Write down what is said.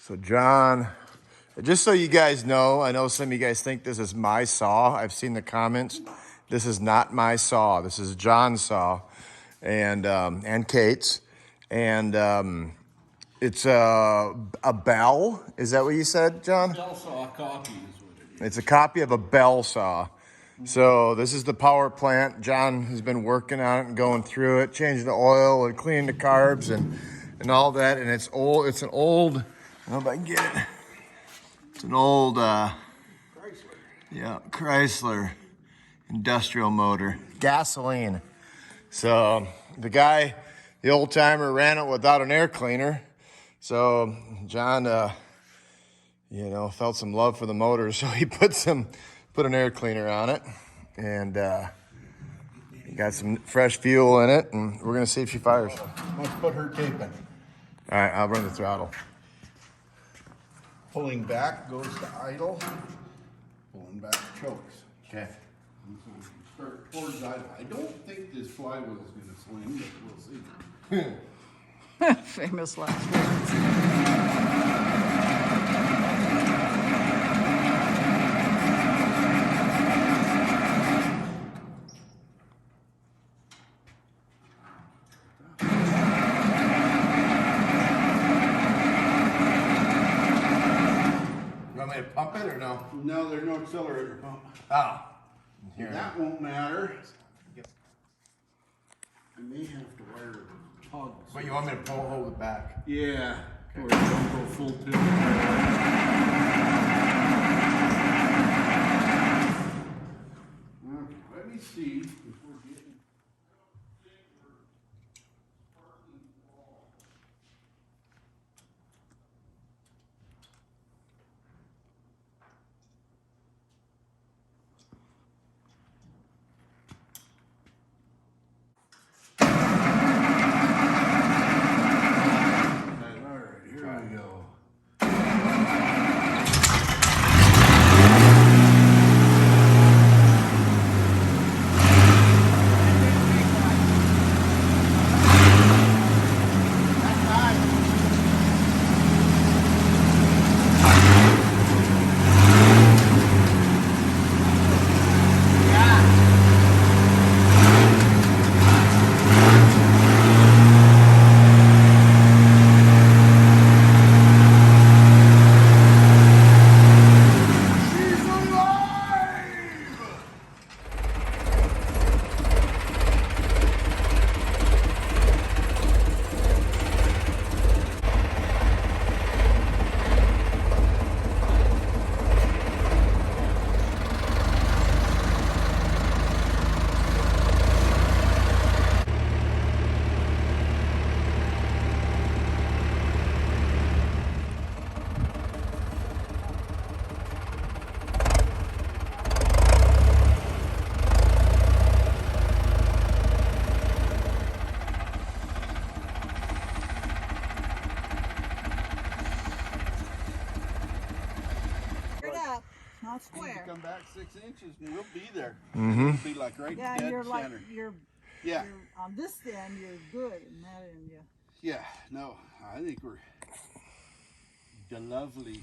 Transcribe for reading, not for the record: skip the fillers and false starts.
So John, just so you guys know, I know some of you guys think this is my saw. I've seen the comments. This is not my saw. This is John's saw and Kate's. And it's a bell. Is that what you said, John? Bell saw copy is what it is. It's a copy of a bell saw. So this is the power plant. John has been working on it and going through it, changing the oil and cleaning the carbs and all that. And it's old. It's an old. I don't know if I can get it. It's an old, Chrysler industrial motor, gasoline. So the guy, the old timer, ran it without an air cleaner. So John, felt some love for the motor, so he put an air cleaner on it, and he got some fresh fuel in it, and we're gonna see if she fires. Let's put her tape in. All right, I'll run the throttle. Pulling back goes to idle. Pulling back chokes. Okay. Start towards idle. I don't think this flywheel is going to swing, but we'll see. Famous last words. You want me to pump it or no? No, there's no accelerator pump. Oh. Here. That won't matter. I may have to wire the toggle. But you want me to hold it back? Yeah. Or don't go full tilt. Okay, let me see if we're getting. Not square. Come back 6 inches and we'll be there. Mm-hmm. We'll be like right Yeah, dead you're like center. you're on this end. You're good, and that end, Yeah, no, I think we're the lovely.